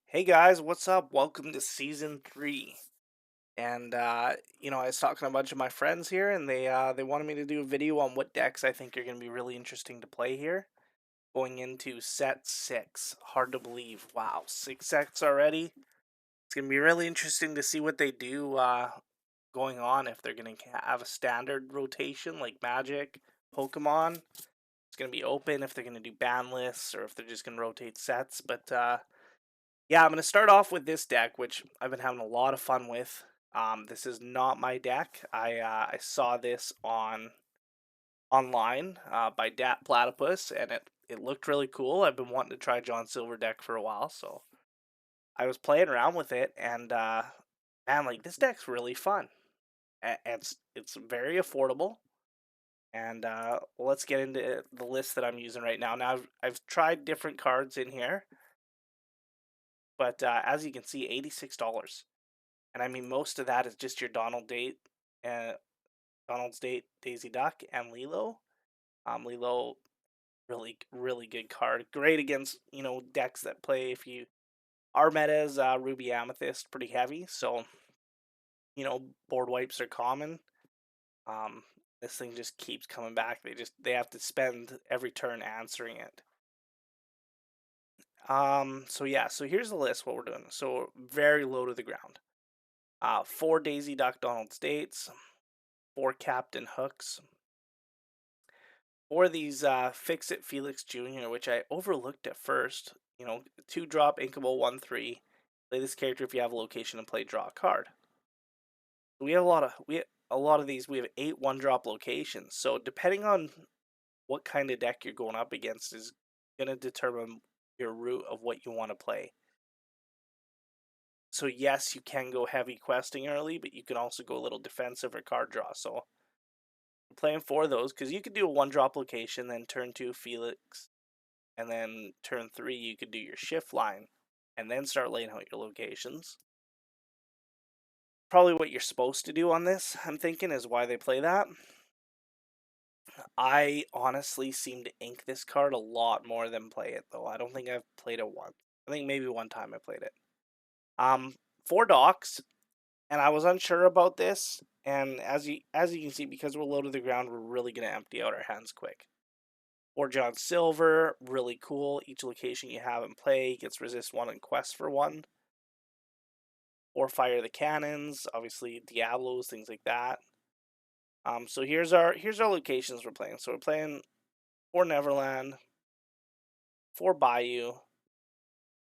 Hey guys, what's up? Welcome to season 3. I was talking to a bunch of my friends here and they wanted me to do a video on what decks I think are going to be really interesting to play here going into set 6. Hard to believe. Wow, 6 sets already. It's going to be really interesting to see what they do going on, if they're going to have a standard rotation like Magic, Pokemon. It's going to be open, if they're going to do ban lists or if they're just going to rotate sets, but yeah, I'm going to start off with this deck, which I've been having a lot of fun with. This is not my deck. I saw this online by DatPlatupus, and it looked really cool. I've been wanting to try John Silver deck for a while, so I was playing around with it, and man, like this deck's really fun. It's very affordable, and let's get into the list that I'm using right now. Now I've tried different cards in here, but as you can see, $86. And I mean, most of that is just your uh, Donald's Date, Daisy Duck, and Lilo. Lilo, really good card. Great against decks that play. If you our meta's Ruby Amethyst, pretty heavy. So board wipes are common. Um, this thing just keeps coming back. They have to spend every turn answering it. So yeah, so here's the list. What we're doing. So very low to the ground. 4 Daisy Duck Donald's Dates, 4 Captain Hooks, or these Fix It Felix Jr., which I overlooked at first. 2 drop inkable 1/3. Play this character if you have a location and play draw a card. We have a lot of these. We have 8 1-drop locations. So depending on what kind of deck you're going up against is gonna determine your route of what you want to play. So yes, you can go heavy questing early, but you can also go a little defensive or card draw. So I'm playing 4 of those because you could do a 1-drop location, then turn 2 Felix, and then turn 3 you could do your shift line and then start laying out your locations. Probably what you're supposed to do on this, I'm thinking, is why they play that. I honestly seem to ink this card a lot more than play it, though. I don't think I've played it once. I think maybe one time I played it. Um, 4 docks, and I was unsure about this. And as you can see, because we're low to the ground, we're really gonna empty out our hands quick. Or John Silver, really cool. Each location you have in play gets resist 1 and quest for 1. Or fire the cannons, obviously Diablos, things like that. So here's our locations we're playing. So we're playing 4 Neverland, 4 Bayou.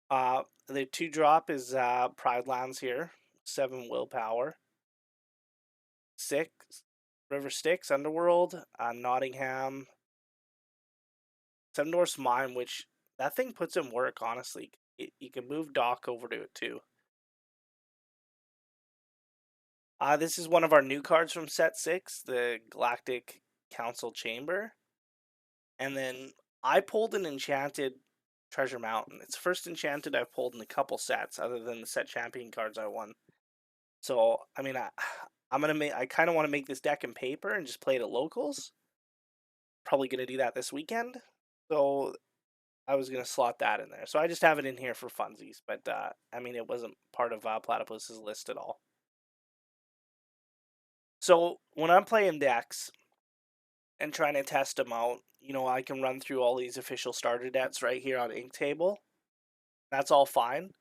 The 2-drop is Pride Lands here, 7 Willpower, 6 River Styx, Underworld, Nottingham, 7 Dwarfs Mine, which that thing puts in work, honestly. You can move Doc over to it too. This is one of our new cards from set 6, the Galactic Council Chamber. And then I pulled an enchanted Treasure Mountain. It's first enchanted I've pulled in a couple sets, other than the set champion cards I won. So I mean, I kind of want to make this deck in paper and just play it at locals. Probably gonna do that this weekend. So I was gonna slot that in there. So I just have it in here for funsies. But I mean, it wasn't part of Platypus's list at all. So when I'm playing decks and trying to test them out, I can run through all these official starter decks right here on Inktable. That's all fine.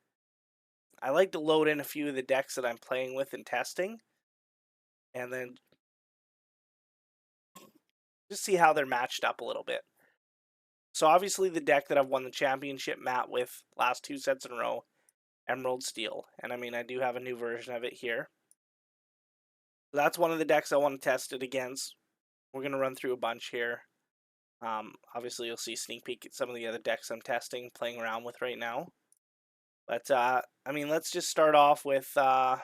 I like to load in a few of the decks that I'm playing with and testing, and then just see how they're matched up a little bit. So obviously the deck that I've won the championship mat with last 2 sets in a row, Emerald Steel. And I mean, I do have a new version of it here. So that's one of the decks I want to test it against. We're going to run through a bunch here. Obviously you'll see a sneak peek at some of the other decks I'm testing, playing around with right now. But I mean, let's just start off with I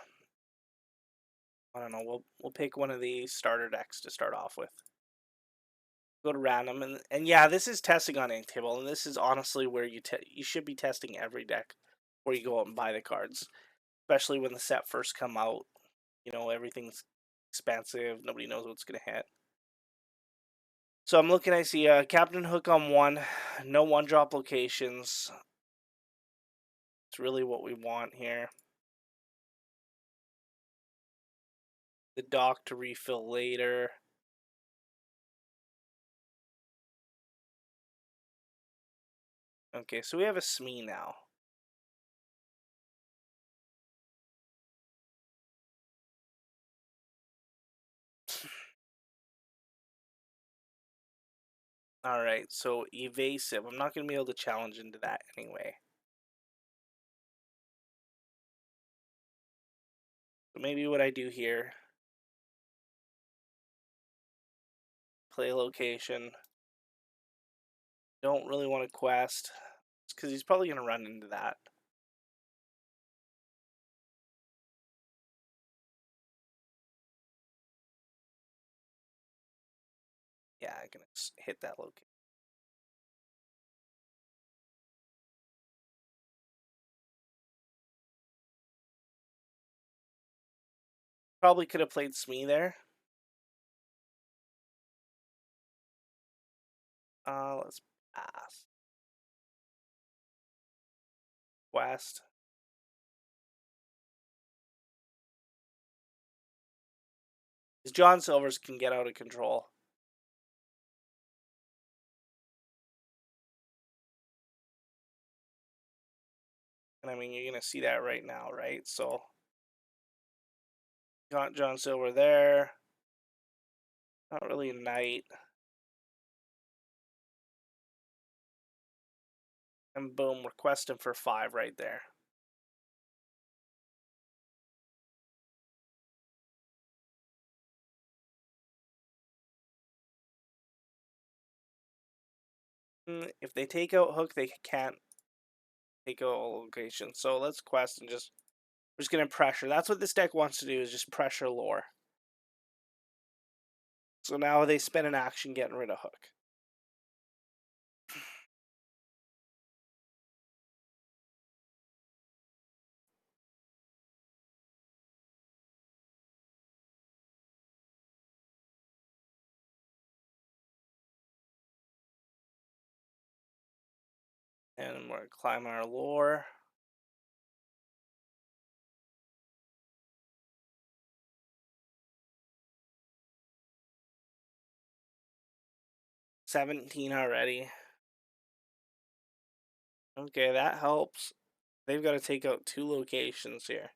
don't know. We'll pick one of these starter decks to start off with. Go to random, and yeah, this is testing on Inktable, and this is honestly where you should be testing every deck before you go out and buy the cards, especially when the set first come out. Everything's expensive. Nobody knows what's gonna hit. So I'm looking. I see Captain Hook on 1, no 1-drop locations. That's really what we want here. The dock to refill later. Okay, so we have a Smee now. Alright, so evasive. I'm not going to be able to challenge into that anyway. So maybe what I do here, play location. Don't really want to quest, because he's probably going to run into that. Yeah, I'm going to hit that location. Probably could have played Smee there. Let's pass. Quest. These John Silvers can get out of control. And I mean, you're going to see that right now, right? So, got John Silver there. Not really a knight. And boom, request him for 5 right there. If they take out Hook, they can't take out a location. So let's quest and just, we're just going to pressure. That's what this deck wants to do, is just pressure Lore. So now they spend an action getting rid of Hook. And we're climbing our Lore. $17 already. Okay, that helps. They've got to take out 2 locations here.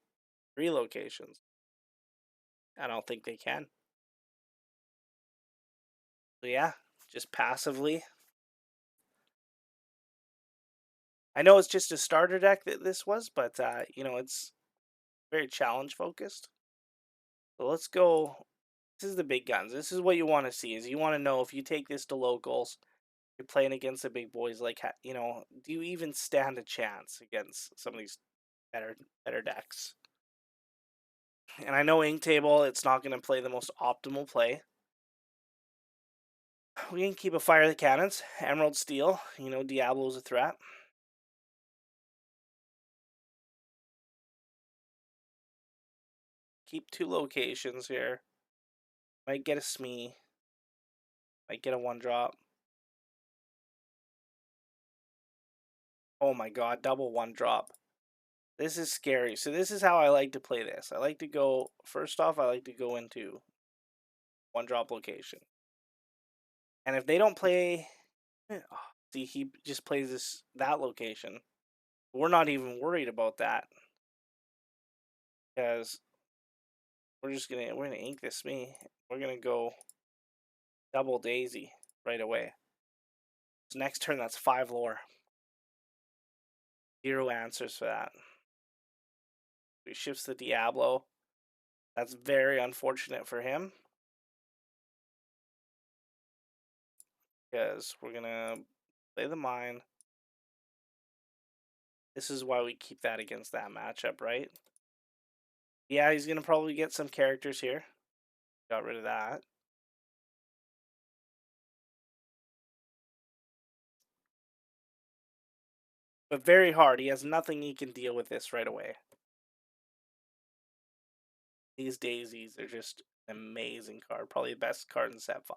3 locations. I don't think they can. So yeah, just passively. I know it's just a starter deck that this was, but you know, it's very challenge focused. So let's go. This is the big guns. This is what you want to see. Is you want to know if you take this to locals, you're playing against the big boys. Like, you know, do you even stand a chance against some of these better decks? And I know Ink Table, it's not going to play the most optimal play. We can keep a Fire the Cannons, Emerald Steel. You know, Diablo's a threat. Keep 2 locations here. Might get a Smee. Might get a 1-drop. Oh my god, double 1-drop. This is scary. So this is how I like to play this. I like to go, first off, I like to go into 1-drop location. And if they don't play, see, he just plays that location. We're not even worried about that, because we're gonna ink this Smee. We're gonna go double Daisy right away. So next turn, that's 5 Lore. 0 answers for that. He shifts the Diablo. That's very unfortunate for him, because we're gonna play the mine. This is why we keep that against that matchup, right? Yeah, he's gonna probably get some characters here. Got rid of that. But very hard. He has nothing he can deal with this right away. These daisies are just an amazing card. Probably the best card in set 5.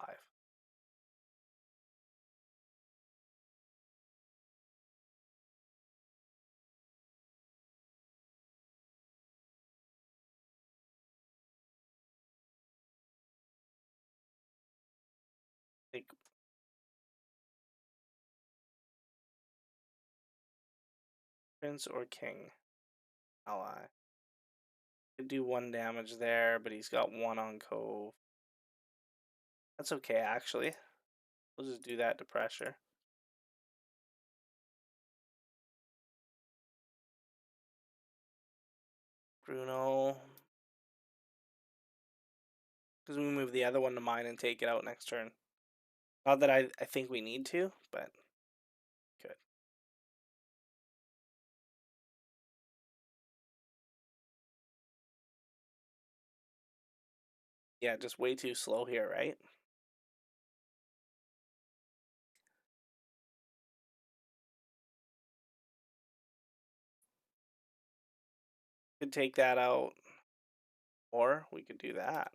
Like prince or king ally. Could do 1 damage there, but he's got 1 on Cove. That's okay, actually. We'll just do that to pressure. Bruno. Because we move the other one to mine and take it out next turn. Not that I think we need to, but good. Yeah, just way too slow here, right? Could take that out, or we could do that.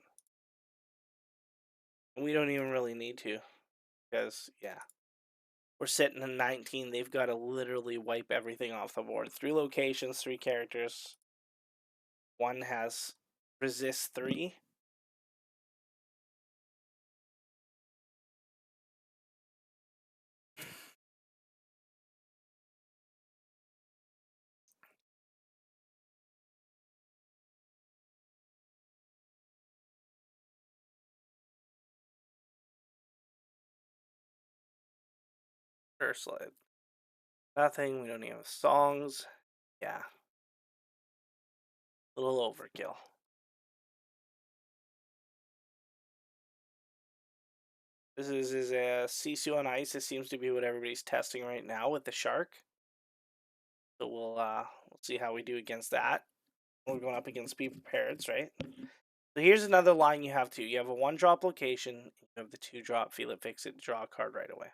And we don't even really need to, because, yeah. We're sitting in 19. They've got to literally wipe everything off the board. 3 locations, 3 characters. One has resist 3. First slide. Nothing. We don't even have songs. Yeah. A little overkill. This is a Sisu on ice. This seems to be what everybody's testing right now with the shark. So we'll see how we do against that. We're going up against Be Prepared, right? So here's another line you have to. You have a 1-drop location. You have the 2-drop Feel It, Fix It, draw a card right away.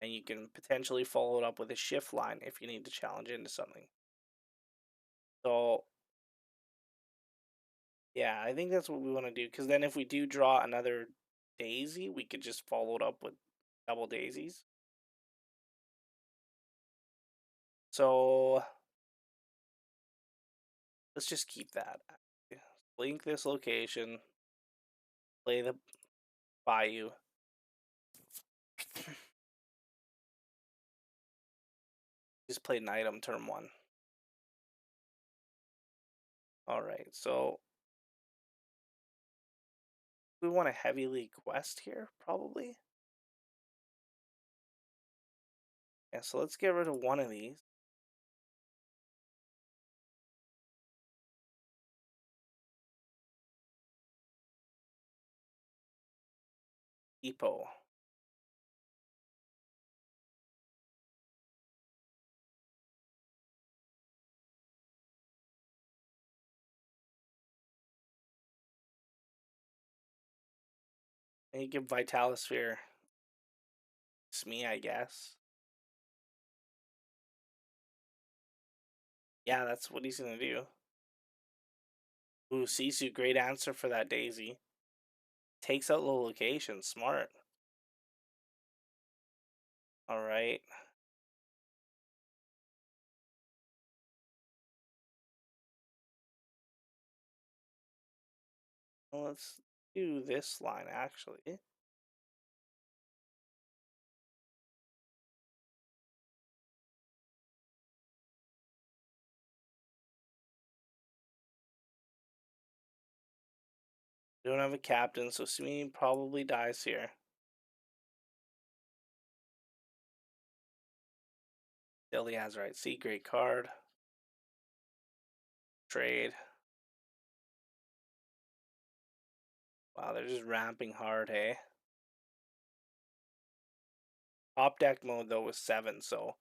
And you can potentially follow it up with a shift line if you need to challenge into something. So yeah, I think that's what we want to do. Because then if we do draw another daisy, we could just follow it up with double daisies. So let's just keep that. Link this location. Play the Bayou. Just played an item turn 1. Alright, so we want a heavy league quest here, probably. Yeah, so let's get rid of one of these. Depot. And you give Vitalisphere. It's me, I guess. Yeah, that's what he's gonna do. Ooh, Sisu, great answer for that daisy. Takes out the location, smart. Alright. Well, let's do this line, actually. We don't have a captain, so Smee probably dies here. Still, he has right. See, great card. Trade. Wow, they're just ramping hard, hey? Top deck mode, though, was 7, so...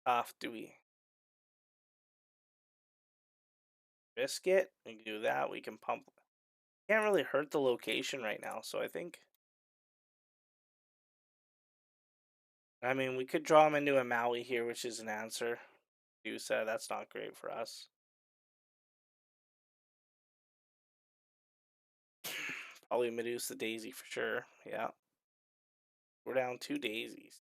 Tough, do we risk it? We can do that. We can pump. Can't really hurt the location right now, so I think. I mean, we could draw him into a Maui here, which is an answer. Dusa, that's not great for us. Probably Medusa Daisy for sure. Yeah. We're down 2 daisies.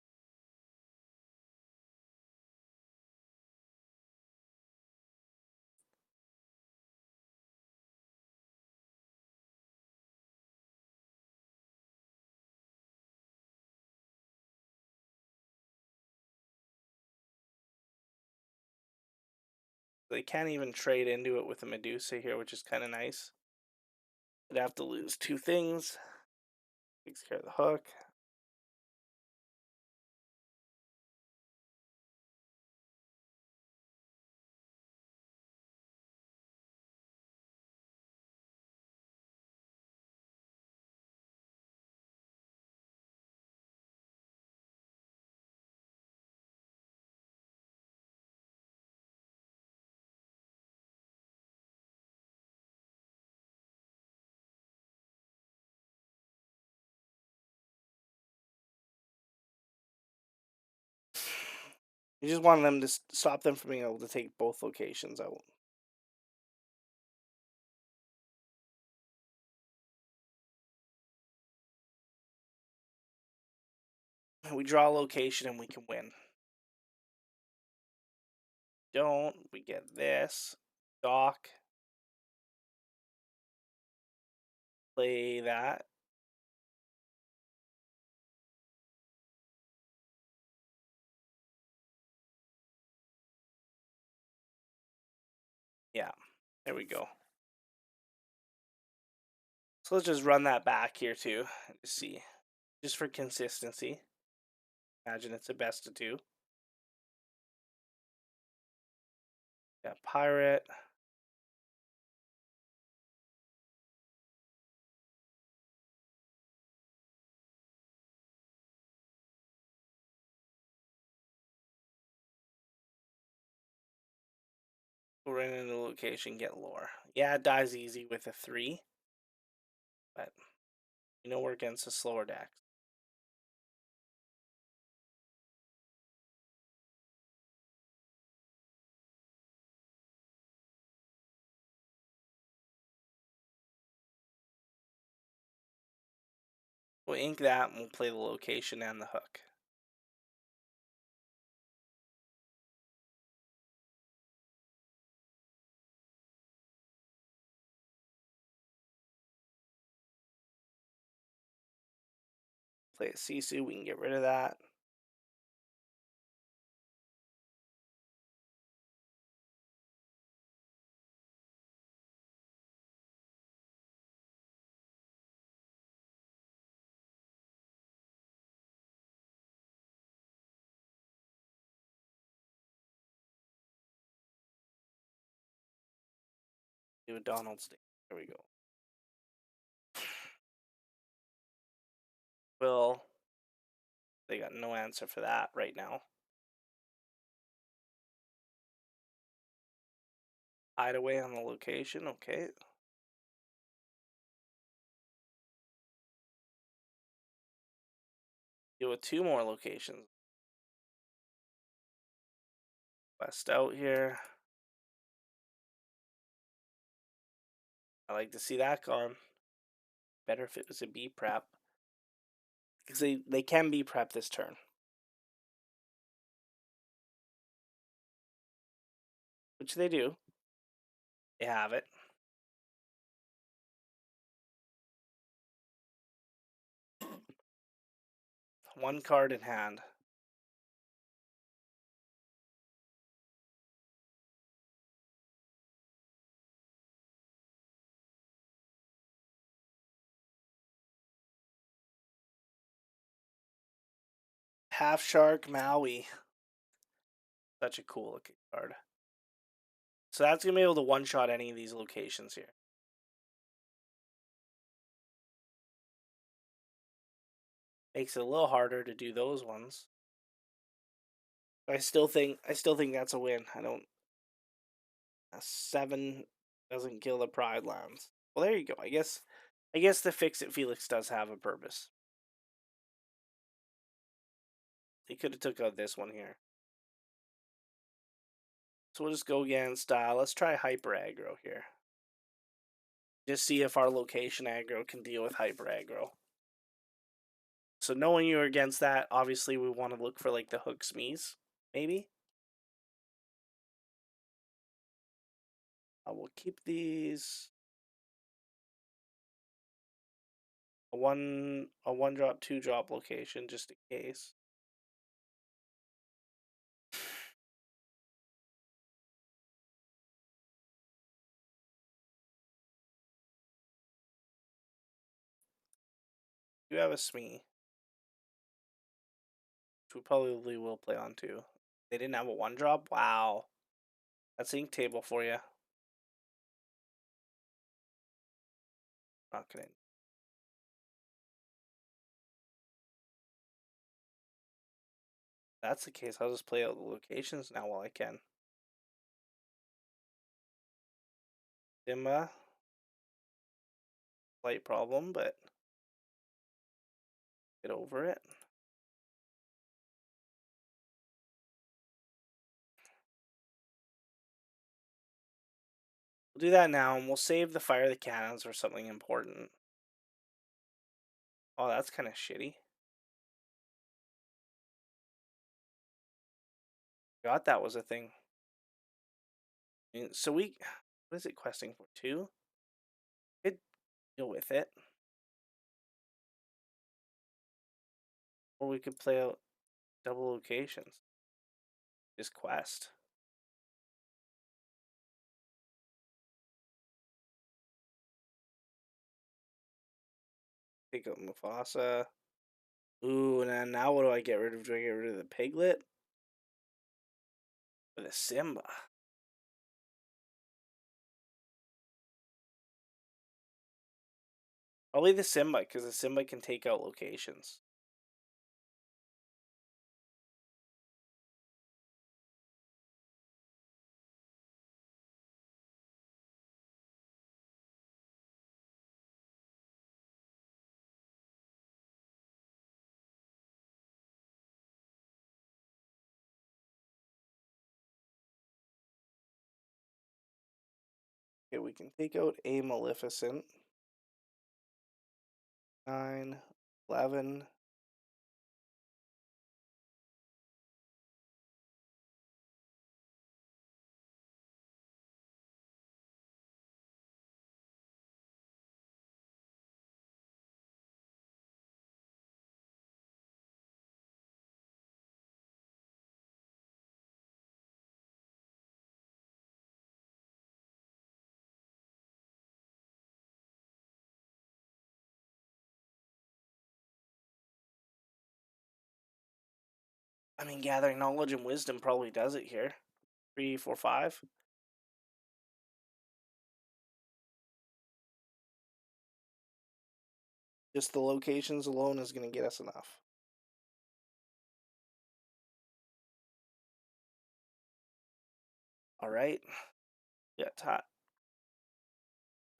They can't even trade into it with a Medusa here, which is kind of nice. I'd have to lose 2 things. Takes care of the hook. You just want them to stop them from being able to take both locations out. We draw a location and we can win. Don't, we get this. Dock. Play that. Yeah, there we go. So let's just run that back here too, and just see. Just for consistency. Imagine it's a best of 2. Got pirate. Go right into the location, get lore. Yeah, it dies easy with a 3. But you know we're against a slower deck. We'll ink that and we'll play the location and the hook. Play a Sisu, we can get rid of that. Do a Donald's Day. There we go. Well, they got no answer for that right now. Hideaway on the location, okay. Deal with 2 more locations. West out here. I like to see that gone. Better if it was a B prep. Because they can be prep this turn. Which they do. They have it. One card in hand. Half Shark Maui. Such a cool looking card. So that's going to be able to one-shot any of these locations here. Makes it a little harder to do those ones. I still think that's a win. I don't. A 7 doesn't kill the Pride Lands. Well, there you go. I guess the Fix It Felix does have a purpose. They could have took out this one here. So we'll just go against. Let's try Hyper Aggro here. Just see if our location aggro can deal with Hyper Aggro. So knowing you're against that, obviously we want to look for like the hook smees, maybe. We'll keep these. A one drop, 2 drop location just in case. do have a Smee, which we probably will play on too. They didn't have a 1-drop? Wow. That's ink table for you. Not gonna. If that's the case, I'll just play out the locations now while I can. Simba. Slight problem, but get over it. We'll do that now, and we'll save the fire the cannons for something important. Oh, that's kind of shitty. Forgot that was a thing. So what is it questing for? 2? Could deal with it. Or we could play out double locations. Just quest. Take out Mufasa. Ooh, and then now what do I get rid of? Do I get rid of the piglet? Or the Simba? Probably the Simba, because the Simba can take out locations. Okay, we can take out a Maleficent. 9, 11. I mean, gathering knowledge and wisdom probably does it here. 3, 4, 5. Just the locations alone is going to get us enough. All right. Yeah, tot.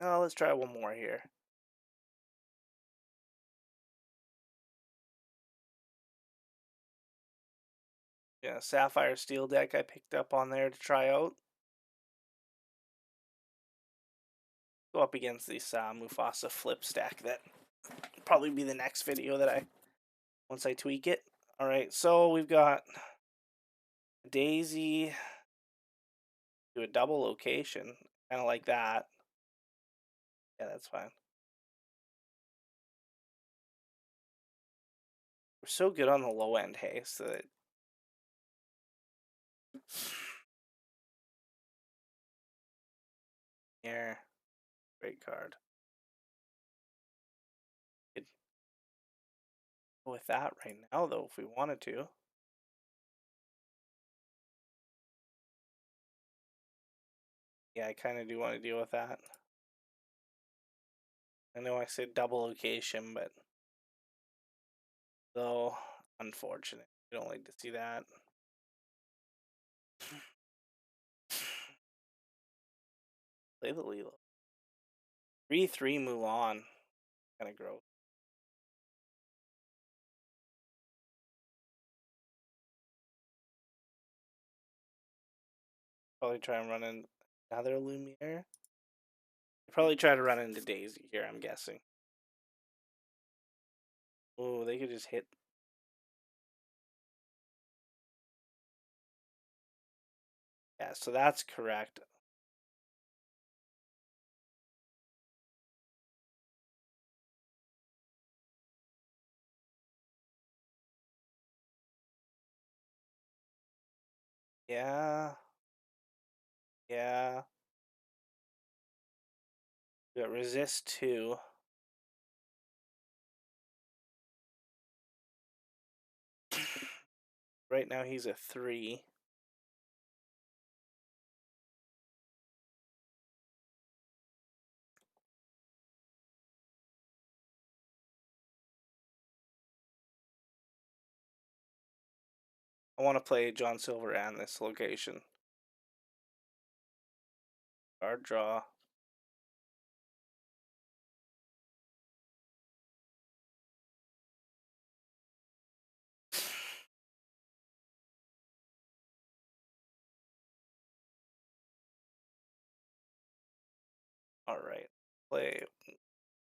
Oh, let's try one more here. Yeah, Sapphire Steel deck I picked up on there to try out. Go up against this Mufasa flip stack that probably be the next video that once I tweak it. All right, so we've got Daisy to a double location, kind of like that. Yeah, that's fine. We're so good on the low end, hey, so that here, great card. Could go with that right now, though, if we wanted to. Yeah, I kind of do want to deal with that. I know I said double location, but though unfortunate. You don't like to see that. Play the Lilo. 3/3 Mulan. Kind of gross. Probably try and run in another Lumiere. Probably try to run into Daisy here, I'm guessing. Oh, they could just hit. Yeah, so that's correct. Yeah. Yeah. We got resist 2. Right now he's a 3. I want to play John Silver and this location. Card draw. All right. Play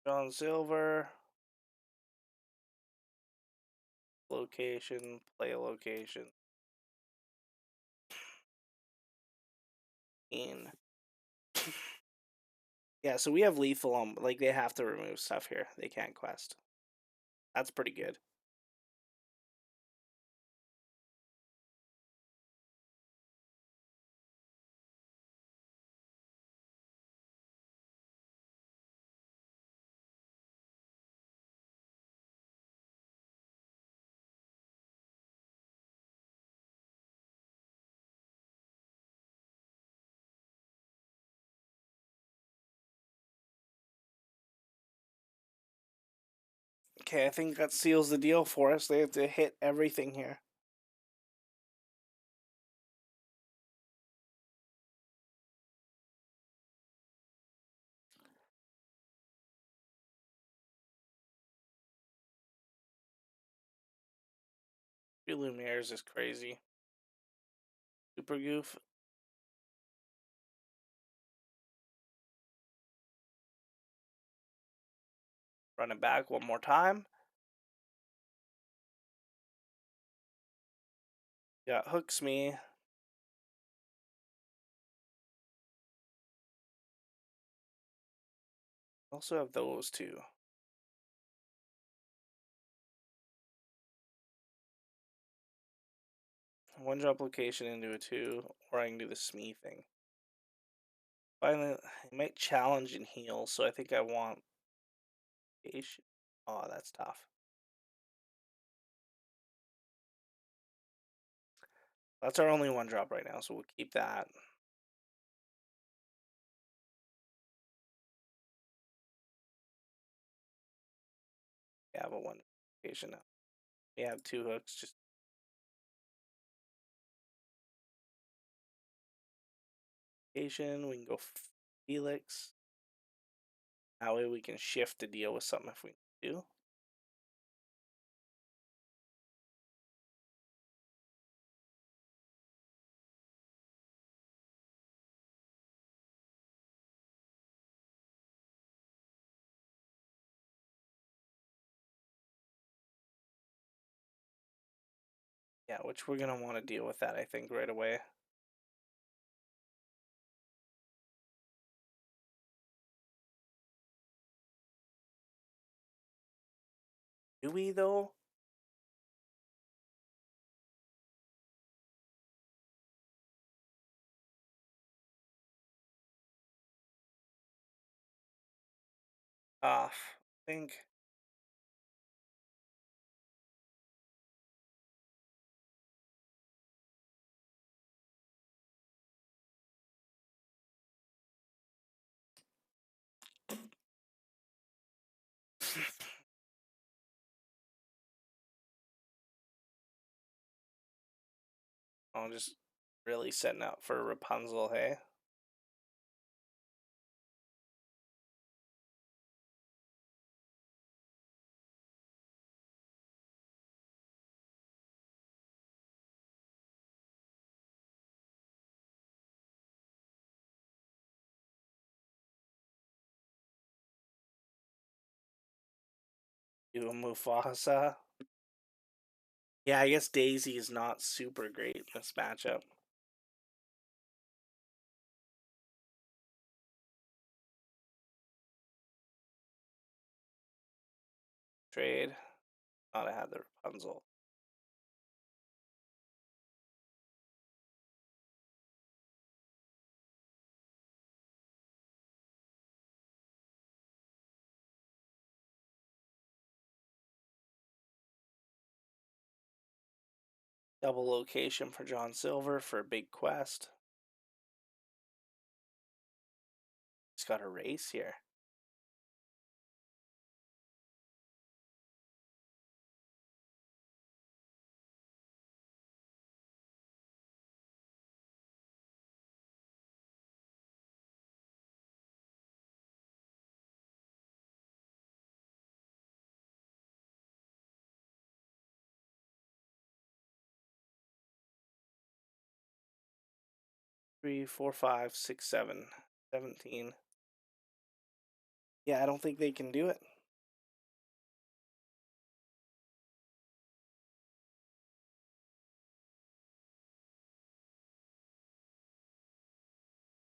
John Silver. Location. Play a location. In. Yeah, so we have lethal on, like, they have to remove stuff here. They can't quest. That's pretty good. Okay, I think that seals the deal for us. They have to hit everything here. Two Lumieres is crazy. Super Goof. Run it back one more time. Yeah, hooks me. Also have those two. One drop location into a 2, or I can do the Smee thing. Finally, it might challenge and heal, so I think I want. Oh, that's tough. That's our only one drop right now, so we'll keep that. We have a one location now. We have 2 hooks. Just location. We can go Felix. That way we can shift to deal with something if we do. Yeah, which we're gonna want to deal with that, I think, right away. Do we though? I think. I'm just really setting up for Rapunzel, hey? Do a Mufasa. Yeah, I guess Daisy is not super great in this matchup. Trade. Thought I had the Rapunzel. Double location for John Silver for a big quest. He's got a race here. Three, four, five, six, 17. Yeah, I don't think they can do it.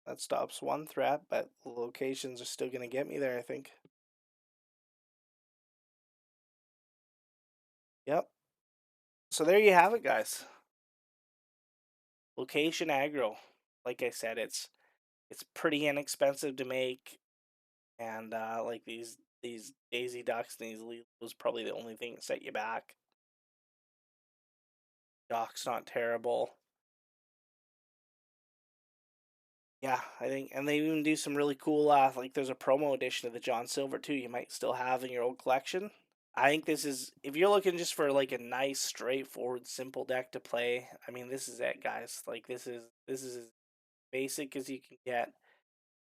That stops one threat, but the locations are still going to get me there, I think. Yep. So there you have it, guys. Location aggro. Like I said, it's pretty inexpensive to make, and like these daisy ducks and these was probably the only thing that set you back. Doc's not terrible. Yeah, I think, and they even do some really cool, like there's a promo edition of the John Silver too. You might still have in your old collection. I think this is, if you're looking just for like a nice, straightforward, simple deck to play. I mean, this is it, guys. Like this is as basic as you can get.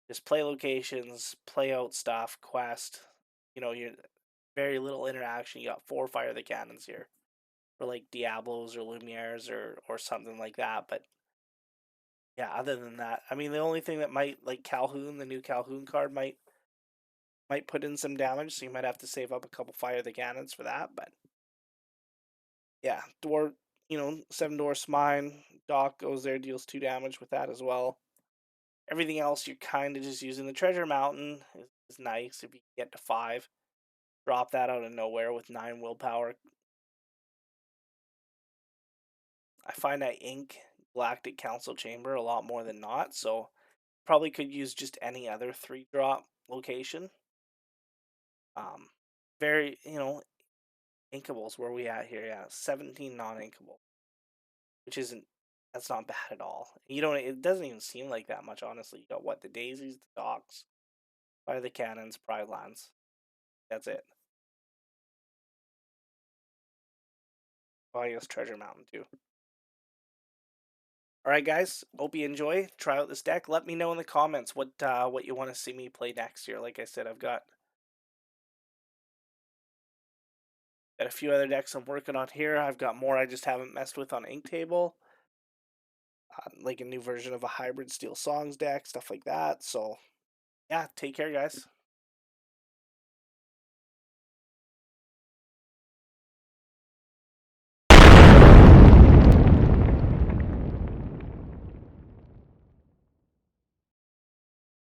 Just play locations, play out stuff, quest. You know, you're very little interaction. You got 4 fire the cannons here, for like Diablos or Lumieres or something like that. But yeah, other than that, I mean, the only thing that might, like Calhoun, the new Calhoun card might put in some damage, so you might have to save up a couple fire the cannons for that. But yeah, Dwarf, 7 Dwarfs mine. Doc goes there, deals 2 damage with that as well. Everything else, you're kind of just using the treasure mountain. Is nice if you get to 5. Drop that out of nowhere with 9 willpower. I find that ink Galactic Council Chamber a lot more than not, so probably could use just any other 3-drop location. Very, inkables, where we at here? Yeah, 17 non-inkable, which isn't, that's not bad at all. It doesn't even seem like that much, honestly. You got what, the daisies, the docks, fire the cannons, pride lands. That's it. Oh, I guess Treasure Mountain too. All right, guys. Hope you enjoy. Try out this deck. Let me know in the comments what you want to see me play next year. Like I said, I've got a few other decks I'm working on here. I've got more I just haven't messed with on Inktable. Like a new version of a hybrid Steel Songs deck, stuff like that. So, yeah, take care, guys.